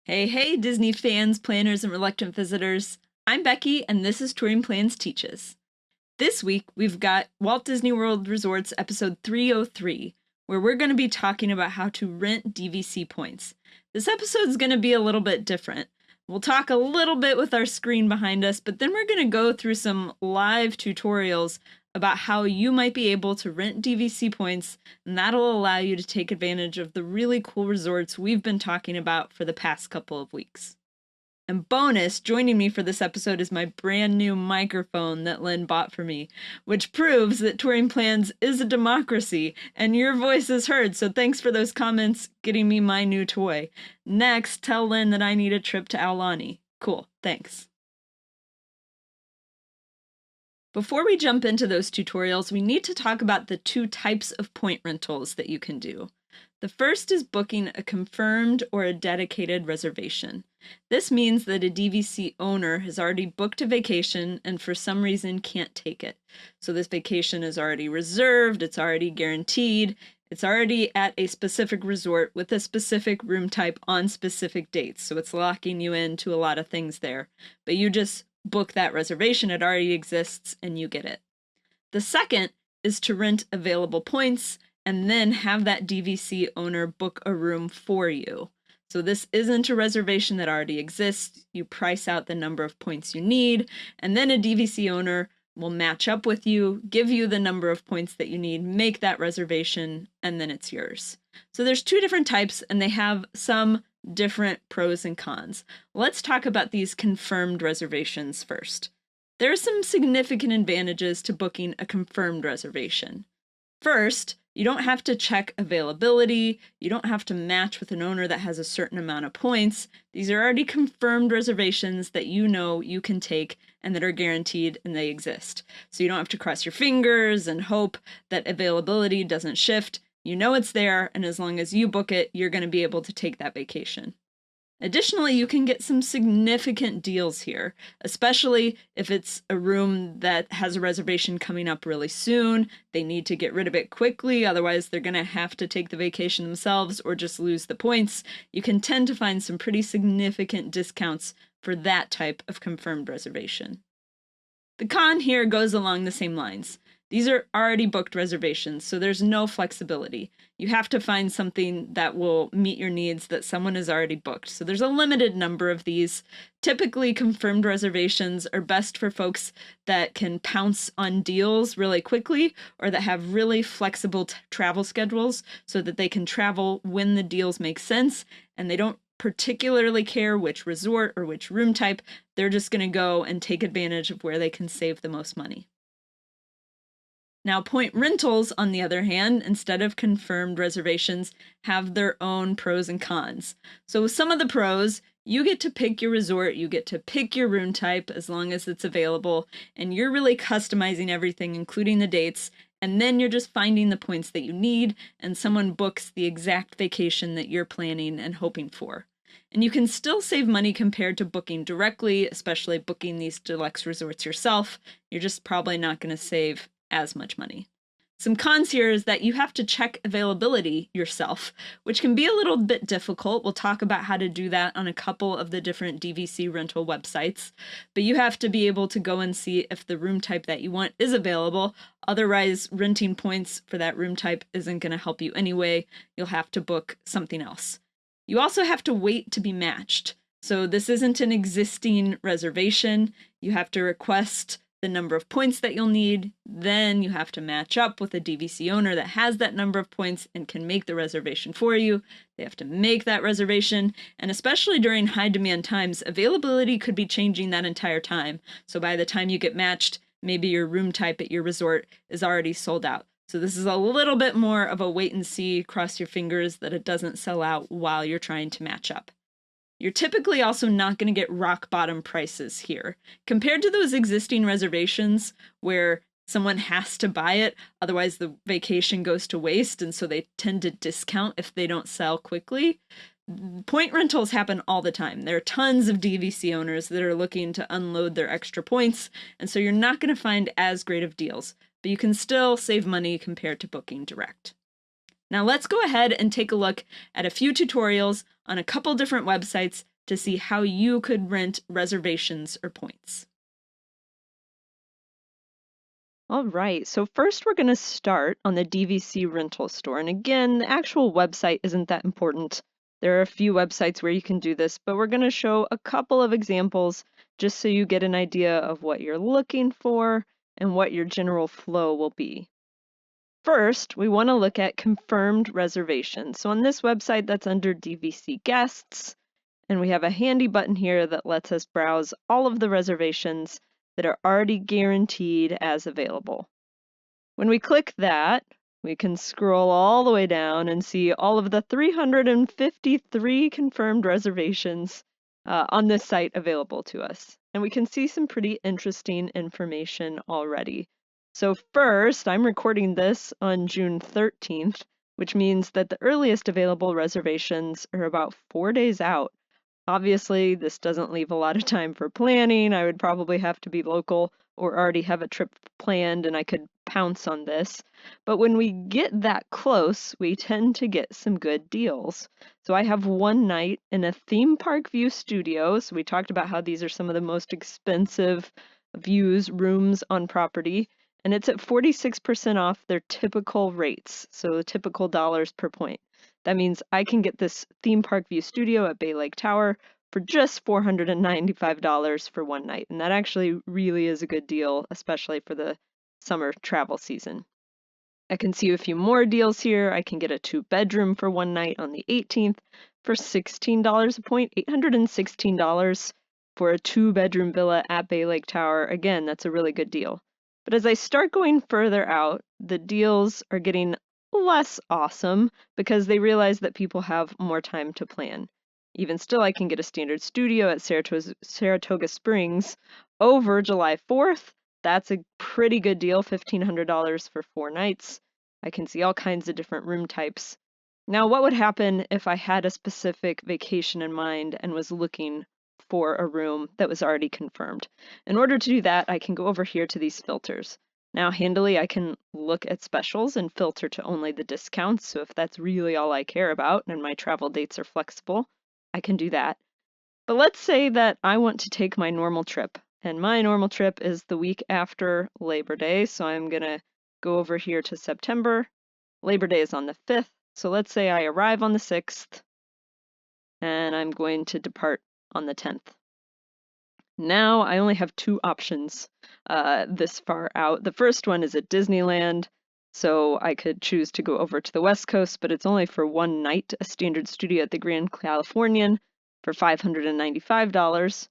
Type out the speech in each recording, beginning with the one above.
Hey, hey, Disney fans, planners, and reluctant visitors. I'm Becky, and this is Touring Plans Teaches. This week, we've got Walt Disney World Resorts episode 303, where we're going to be talking about how to rent DVC points. This episode's going to be a little bit different. We'll talk a little bit with our screen behind us, but then we're going to go through some live tutorials about how you might be able to rent DVC points, and that'll allow you to take advantage of the really cool resorts we've been talking about for the past couple of weeks. And bonus, joining me for this episode is my brand new microphone that Lynn bought for me, which proves that Touring Plans is a democracy and your voice is heard. So thanks for those comments getting me my new toy. Next, tell Lynn that I need a trip to Aulani. Cool, thanks. Before we jump into those tutorials, we need to talk about the two types of point rentals that you can do. The first is booking a confirmed or a dedicated reservation. This means that a DVC owner has already booked a vacation and for some reason can't take it. So this vacation is already reserved, it's already guaranteed, it's already at a specific resort with a specific room type on specific dates. So it's locking you into a lot of things there. But you just book that reservation, it already exists, and you get it. The second is to rent available points and then have that DVC owner book a room for you. So this isn't a reservation that already exists. You price out the number of points you need, and then a DVC owner will match up with you, give you the number of points that you need, make that reservation, and then it's yours. So there's two different types, and they have some different pros and cons. Let's talk about these confirmed reservations first. There are some significant advantages to booking a confirmed reservation. First, you don't have to check availability. You don't have to match with an owner that has a certain amount of points. These are already confirmed reservations that you know you can take and that are guaranteed and they exist. So you don't have to cross your fingers and hope that availability doesn't shift. You know it's there, and as long as you book it, you're going to be able to take that vacation. Additionally, you can get some significant deals here, especially if it's a room that has a reservation coming up really soon. They need to get rid of it quickly, otherwise they're going to have to take the vacation themselves or just lose the points. You can tend to find some pretty significant discounts for that type of confirmed reservation. The con here goes along the same lines. These are already booked reservations, so there's no flexibility. You have to find something that will meet your needs that someone has already booked. So there's a limited number of these. Typically, confirmed reservations are best for folks that can pounce on deals really quickly or that have really flexible travel schedules so that they can travel when the deals make sense and they don't particularly care which resort or which room type. They're just going to go and take advantage of where they can save the most money. Now, point rentals, on the other hand, instead of confirmed reservations, have their own pros and cons. So with some of the pros, you get to pick your resort, you get to pick your room type as long as it's available, and you're really customizing everything, including the dates, and then you're just finding the points that you need, and someone books the exact vacation that you're planning and hoping for. And you can still save money compared to booking directly, especially booking these deluxe resorts yourself. You're just probably not going to save as much money. Some cons here is that you have to check availability yourself, which can be a little bit difficult. We'll talk about how to do that on a couple of the different DVC rental websites, but you have to be able to go and see if the room type that you want is available. Otherwise, renting points for that room type isn't going to help you anyway. You'll have to book something else. You also have to wait to be matched. So this isn't an existing reservation. You have to request the number of points that you'll need, then you have to match up with a DVC owner that has that number of points and can make the reservation for you. They have to make that reservation, and especially during high demand times, availability could be changing that entire time. So by the time you get matched, maybe your room type at your resort is already sold out. So this is a little bit more of a wait and see, cross your fingers that it doesn't sell out while you're trying to match up. You're typically also not going to get rock bottom prices here. Compared to those existing reservations where someone has to buy it, otherwise the vacation goes to waste, and so they tend to discount if they don't sell quickly. Point rentals happen all the time. There are tons of DVC owners that are looking to unload their extra points, and so you're not going to find as great of deals, but you can still save money compared to booking direct. Now let's go ahead and take a look at a few tutorials on a couple different websites to see how you could rent reservations or points. All right, so first we're going to start on the DVC Rental Store. And again, the actual website isn't that important. There are a few websites where you can do this, but we're going to show a couple of examples just so you get an idea of what you're looking for and what your general flow will be. First, we want to look at confirmed reservations. So on this website, that's under DVC Guests, and we have a handy button here that lets us browse all of the reservations that are already guaranteed as available. When we click that, we can scroll all the way down and see all of the 353 confirmed reservations on this site available to us. And we can see some pretty interesting information already. So first, I'm recording this on June 13th, which means that the earliest available reservations are about 4 days out. Obviously, this doesn't leave a lot of time for planning. I would probably have to be local or already have a trip planned and I could pounce on this. But when we get that close, we tend to get some good deals. So I have one night in a theme park view studio. So we talked about how these are some of the most expensive rooms on property. And it's at 46% off their typical rates. So typical dollars per point. That means I can get this theme park view studio at Bay Lake Tower for just $495 for one night. And that actually really is a good deal, especially for the summer travel season. I can see a few more deals here. I can get a 2-bedroom for one night on the 18th for $16 a point, $816 for a 2-bedroom villa at Bay Lake Tower. Again, that's a really good deal. But as I start going further out, the deals are getting less awesome because they realize that people have more time to plan. Even still, I can get a standard studio at Saratoga Springs over July 4th. That's a pretty good deal, $1,500 for 4 nights. I can see all kinds of different room types. Now, what would happen if I had a specific vacation in mind and was looking for a room that was already confirmed? In order to do that, I can go over here to these filters. Now, handily, I can look at specials and filter to only the discounts. So if that's really all I care about and my travel dates are flexible, I can do that. But let's say that I want to take my normal trip. And my normal trip is the week after Labor Day. So I'm going to go over here to September. Labor Day is on the 5th. So let's say I arrive on the 6th and I'm going to depart on the 10th. Now I only have 2 options this far out. The first one is at Disneyland, so I could choose to go over to the West Coast, but it's only for one night, a standard studio at the Grand Californian for $595.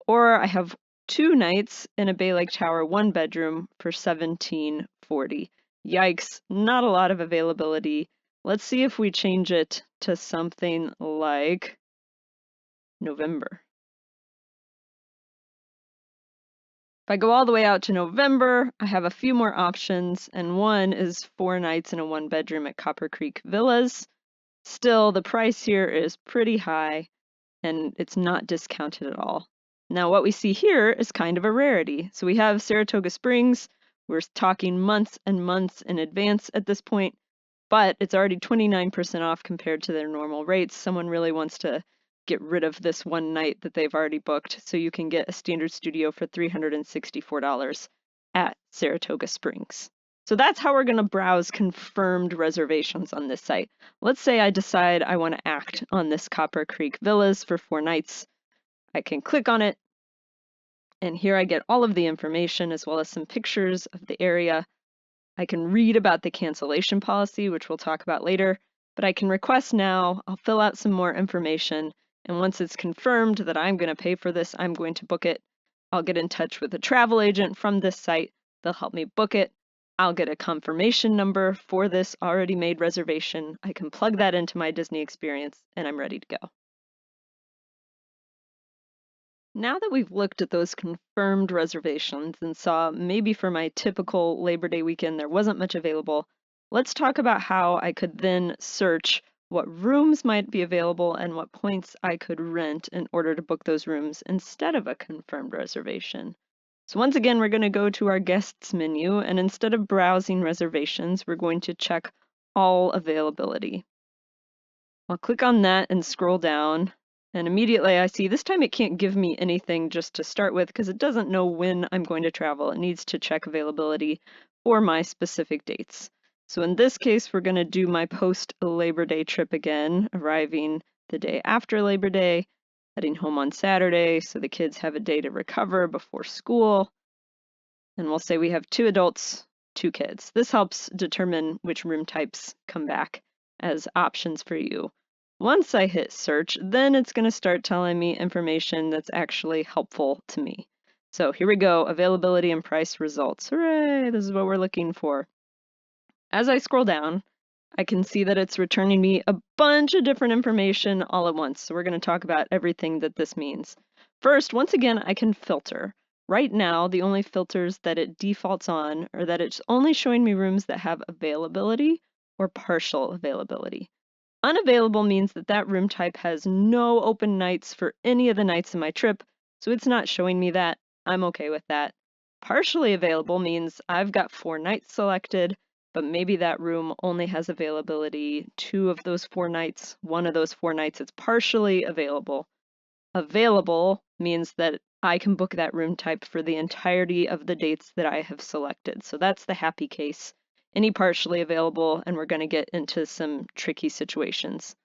Or I have 2 nights in a Bay Lake Tower 1-bedroom for $1,740. Yikes, not a lot of availability. Let's see if we change it to something like November. If I go all the way out to November, I have a few more options, and one is 4 nights in a 1-bedroom at Copper Creek Villas. Still, the price here is pretty high, and it's not discounted at all. Now, what we see here is kind of a rarity. So we have Saratoga Springs. We're talking months and months in advance at this point, but it's already 29% off compared to their normal rates. Someone really wants to get rid of this one night that they've already booked, so you can get a standard studio for $364 at Saratoga Springs. So that's how we're going to browse confirmed reservations on this site. Let's say I decide I want to act on this Copper Creek Villas for 4 nights. I can click on it, and here I get all of the information as well as some pictures of the area. I can read about the cancellation policy, which we'll talk about later, but I can request now. I'll fill out some more information, and once it's confirmed that I'm going to pay for this, I'm going to book it. I'll get in touch with a travel agent from this site. They'll help me book it. I'll get a confirmation number for this already made reservation. I can plug that into my Disney experience, and I'm ready to go. Now that we've looked at those confirmed reservations and saw maybe for my typical Labor Day weekend there wasn't much available, let's talk about how I could then search what rooms might be available and what points I could rent in order to book those rooms instead of a confirmed reservation. So once again, we're going to go to our guests menu, and instead of browsing reservations, we're going to check all availability. I'll click on that and scroll down. And immediately I see this time it can't give me anything just to start with because it doesn't know when I'm going to travel. It needs to check availability for my specific dates. So in this case, we're going to do my post-Labor Day trip again, arriving the day after Labor Day, heading home on Saturday so the kids have a day to recover before school. And we'll say we have 2 adults, 2 kids. This helps determine which room types come back as options for you. Once I hit search, then it's going to start telling me information that's actually helpful to me. So here we go, availability and price results. Hooray, this is what we're looking for. As I scroll down, I can see that it's returning me a bunch of different information all at once. So we're going to talk about everything that this means. First, once again, I can filter. Right now, the only filters that it defaults on are that it's only showing me rooms that have availability or partial availability. Unavailable means that that room type has no open nights for any of the nights in my trip, so it's not showing me that. I'm okay with that. Partially available means I've got 4 nights selected, but maybe that room only has availability 2 of those 4 nights. 1 of those 4 nights is partially available. Available means that I can book that room type for the entirety of the dates that I have selected. So that's the happy case. Any partially available, and we're going to get into some tricky situations.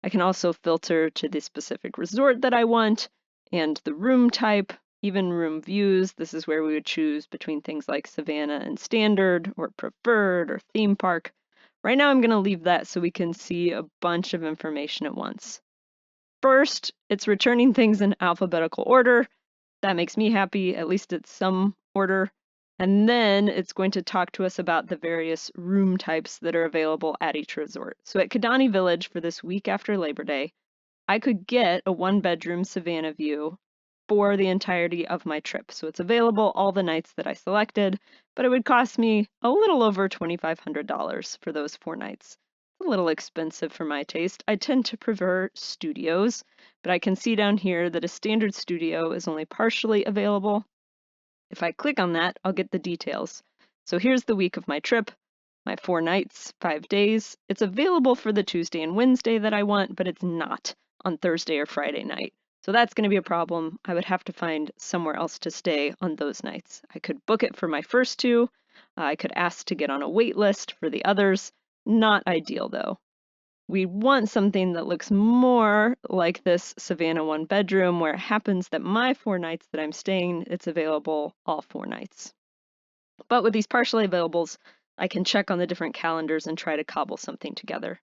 I can also filter to the specific resort that I want and the room type, even room views. This is where we would choose between things like Savannah and Standard, or Preferred, or Theme Park. Right now I'm going to leave that so we can see a bunch of information at once. First, it's returning things in alphabetical order. That makes me happy, at least it's some order. And then it's going to talk to us about the various room types that are available at each resort. So at Kidani Village for this week after Labor Day, I could get a 1-bedroom Savannah view for the entirety of my trip. So it's available all the nights that I selected, but it would cost me a little over $2,500 for those 4 nights. A little expensive for my taste. I tend to prefer studios, but I can see down here that a standard studio is only partially available. If I click on that, I'll get the details. So here's the week of my trip, my 4 nights, 5 days. It's available for the Tuesday and Wednesday that I want, but it's not on Thursday or Friday night. So that's going to be a problem. I would have to find somewhere else to stay on those nights. I could book it for my first 2. I could ask to get on a wait list for the others. Not ideal though. We want something that looks more like this Savannah 1-bedroom, where it happens that my 4 nights that I'm staying, it's available all 4 nights. But with these partially availables, I can check on the different calendars and try to cobble something together.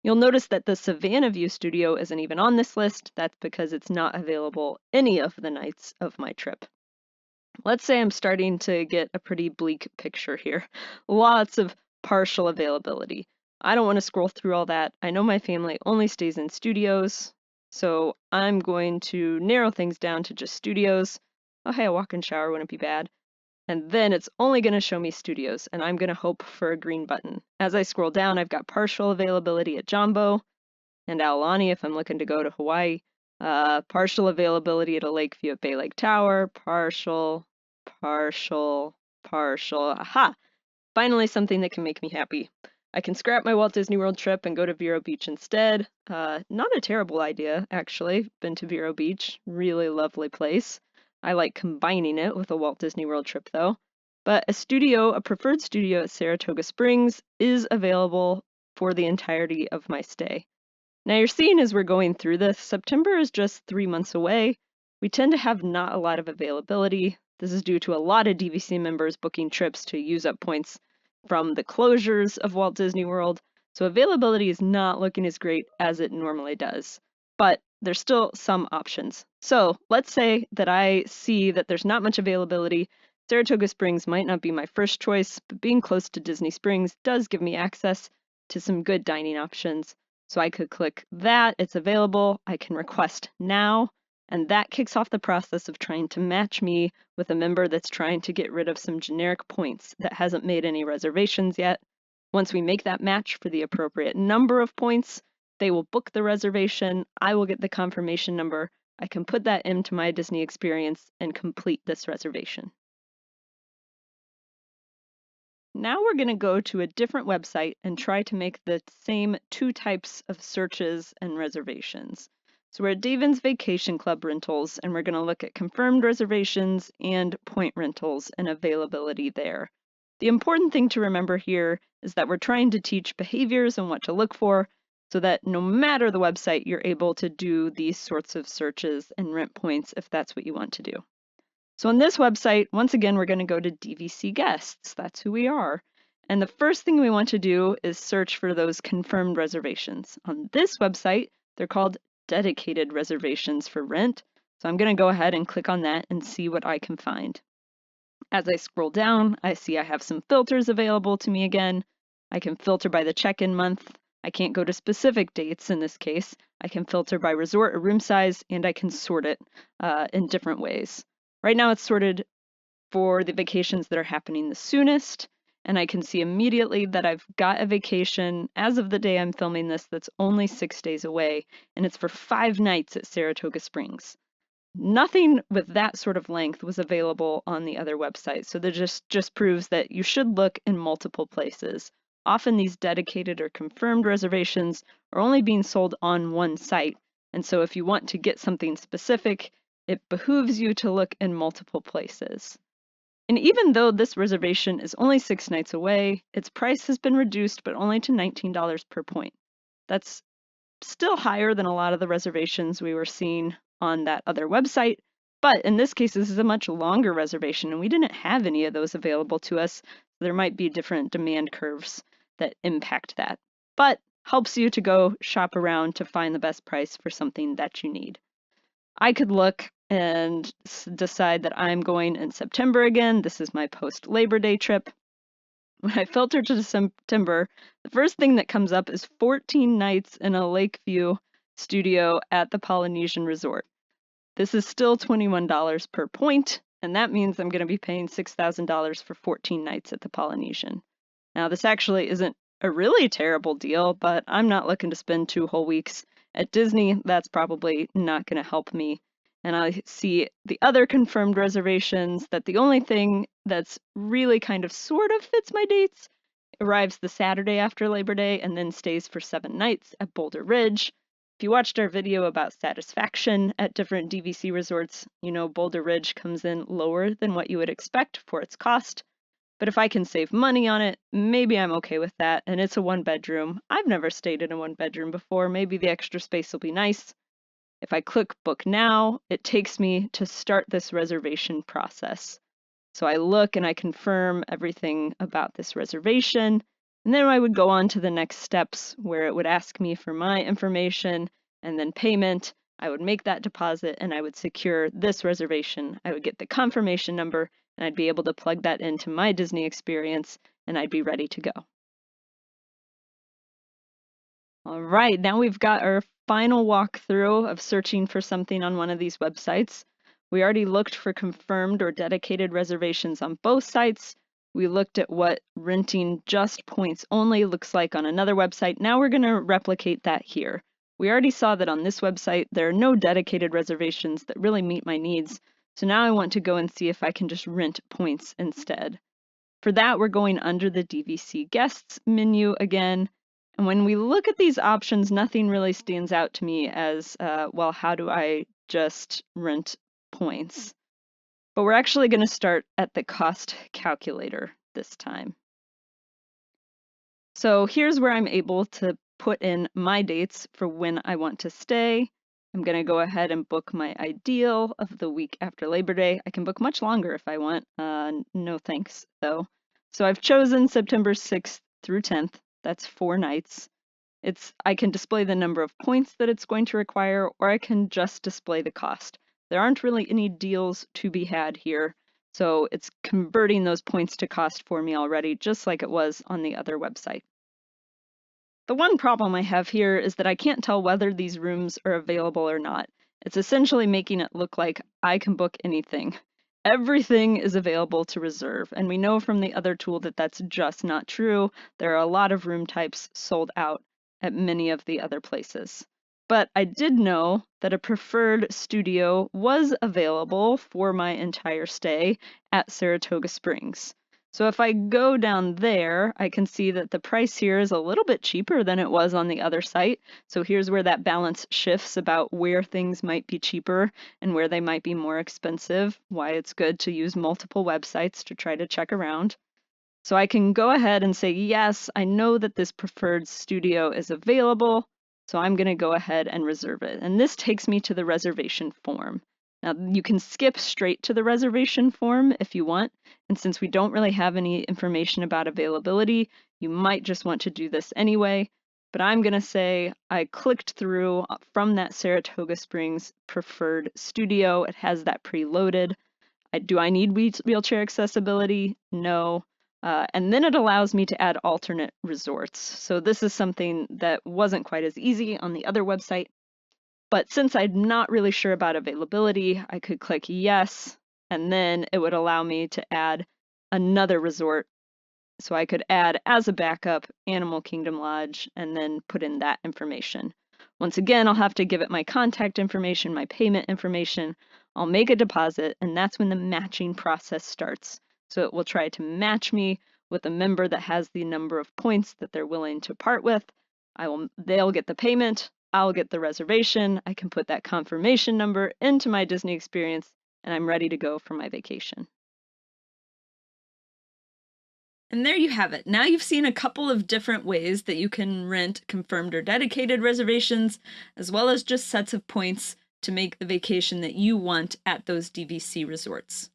You'll notice that the Savannah View Studio isn't even on this list. That's because it's not available any of the nights of my trip. Let's say I'm starting to get a pretty bleak picture here. Lots of partial availability. I don't want to scroll through all that. I know my family only stays in studios, so I'm going to narrow things down to just studios. Oh, hey, a walk-in shower wouldn't be bad. And then it's only going to show me studios, and I'm going to hope for a green button. As I scroll down, I've got partial availability at Jambo and Aulani if I'm looking to go to Hawaii. Partial availability at a Lakeview at Bay Lake Tower. Partial. Aha! Finally, something that can make me happy. I can scrap my Walt Disney World trip and go to Vero Beach instead. Not a terrible idea, actually. Been to Vero Beach. Really lovely place. I like combining it with a Walt Disney World trip, though. But a preferred studio at Saratoga Springs, is available for the entirety of my stay. Now you're seeing as we're going through this, September is just 3 months away. We tend to have not a lot of availability. This is due to a lot of DVC members booking trips to use up points from the closures of Walt Disney World. So availability is not looking as great as it normally does, but there's still some options. So let's say that I see that there's not much availability. Saratoga Springs might not be my first choice, but being close to Disney Springs does give me access to some good dining options. So I could click that, it's available, I can request now, and that kicks off the process of trying to match me with a member that's trying to get rid of some generic points that hasn't made any reservations yet. Once we make that match for the appropriate number of points, they will book the reservation, I will get the confirmation number, I can put that into my Disney experience and complete this reservation. Now we're going to go to a different website and try to make the same 2 types of searches and reservations. So we're at Davin's Vacation Club Rentals, and we're going to look at confirmed reservations and point rentals and availability there. The important thing to remember here is that we're trying to teach behaviors and what to look for so that no matter the website, you're able to do these sorts of searches and rent points if that's what you want to do. So on this website, once again, we're going to go to DVC guests. That's who we are. And the first thing we want to do is search for those confirmed reservations. On this website, they're called dedicated reservations for rent. So I'm going to go ahead and click on that and see what I can find. As I scroll down, I see I have some filters available to me again. I can filter by the check-in month. I can't go to specific dates in this case. I can filter by resort or room size, and I can sort it in different ways. Right now it's sorted for the vacations that are happening the soonest, and I can see immediately that I've got a vacation as of the day I'm filming this that's only 6 days away, and it's for 5 nights at Saratoga Springs. Nothing with that sort of length was available on the other website, so that just proves that you should look in multiple places. Often these dedicated or confirmed reservations are only being sold on one site, and so if you want to get something specific, it behooves you to look in multiple places. And even though this reservation is only 6 nights away, its price has been reduced but only to $19 per point. That's still higher than a lot of the reservations we were seeing on that other website, but in this case this is a much longer reservation and we didn't have any of those available to us. There might be different demand curves that impact that, but helps you to go shop around to find the best price for something that you need. I could look and decide that I'm going in September again. This is my post-Labor Day trip. When I filter to September, the first thing that comes up is 14 nights in a Lakeview studio at the Polynesian Resort. This is still $21 per point, and that means I'm going to be paying $6,000 for 14 nights at the Polynesian. Now, this actually isn't a really terrible deal, but I'm not looking to spend 2 whole weeks at Disney. That's probably not going to help me. And I see the other confirmed reservations that the only thing that's really kind of sort of fits my dates arrives the Saturday after Labor Day and then stays for 7 nights at Boulder Ridge. If you watched our video about satisfaction at different DVC resorts, you know Boulder Ridge comes in lower than what you would expect for its cost. But if I can save money on it, maybe I'm okay with that. And it's a 1-bedroom. I've never stayed in a 1-bedroom before. Maybe the extra space will be nice. If I click book now, it takes me to start this reservation process. So I look and I confirm everything about this reservation, and then I would go on to the next steps where it would ask me for my information and then payment. I would make that deposit and I would secure this reservation. I would get the confirmation number and I'd be able to plug that into my Disney experience and I'd be ready to go. All right, now we've got our final walkthrough of searching for something on one of these websites. We already looked for confirmed or dedicated reservations on both sites. We looked at what renting just points only looks like on another website. Now we're going to replicate that here. We already saw that on this website there are no dedicated reservations that really meet my needs. So now I want to go and see if I can just rent points instead. For that, we're going under the DVC guests menu again. And when we look at these options, nothing really stands out to me as, well, how do I just rent points? But we're actually going to start at the cost calculator this time. So here's where I'm able to put in my dates for when I want to stay. I'm going to go ahead and book my ideal of the week after Labor Day. I can book much longer if I want. No thanks, though. So I've chosen September 6th through 10th. That's 4 nights. I can display the number of points that it's going to require, or I can just display the cost. There aren't really any deals to be had here, so it's converting those points to cost for me already, just like it was on the other website. The one problem I have here is that I can't tell whether these rooms are available or not. It's essentially making it look like I can book anything. Everything is available to reserve, and we know from the other tool that that's just not true. There are a lot of room types sold out at many of the other places. But I did know that a preferred studio was available for my entire stay at Saratoga Springs. So if I go down there, I can see that the price here is a little bit cheaper than it was on the other site. So here's where that balance shifts about where things might be cheaper and where they might be more expensive, why it's good to use multiple websites to try to check around. So I can go ahead and say, yes, I know that this preferred studio is available, so I'm going to go ahead and reserve it. And this takes me to the reservation form. Now, you can skip straight to the reservation form if you want, and since we don't really have any information about availability, you might just want to do this anyway. But I'm going to say I clicked through from that Saratoga Springs preferred studio. It has that preloaded. Do I need wheelchair accessibility? No. And then it allows me to add alternate resorts. So this is something that wasn't quite as easy on the other website. But since I'm not really sure about availability, I could click yes, and then it would allow me to add another resort. So I could add as a backup Animal Kingdom Lodge and then put in that information. Once again, I'll have to give it my contact information, my payment information. I'll make a deposit, and that's when the matching process starts. So it will try to match me with a member that has the number of points that they're willing to part with. They'll get the payment, I'll get the reservation. I can put that confirmation number into my Disney experience, and I'm ready to go for my vacation. And there you have it. Now you've seen a couple of different ways that you can rent confirmed or dedicated reservations, as well as just sets of points to make the vacation that you want at those DVC resorts.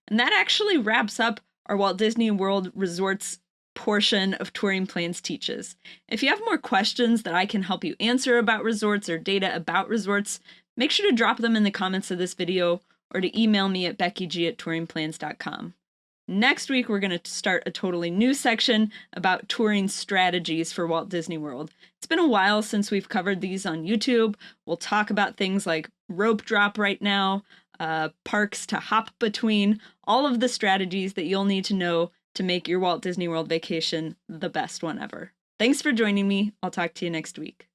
And that actually wraps up our Walt Disney World Resorts portion of Touring Plans Teaches. If you have more questions that I can help you answer about resorts or data about resorts, make sure to drop them in the comments of this video or to email me at beckyg@touringplans.com. Next week, we're going to start a totally new section about touring strategies for Walt Disney World. It's been a while since we've covered these on YouTube. We'll talk about things like rope drop right now, parks to hop between, all of the strategies that you'll need to know to make your Walt Disney World vacation the best one ever. Thanks for joining me. I'll talk to you next week.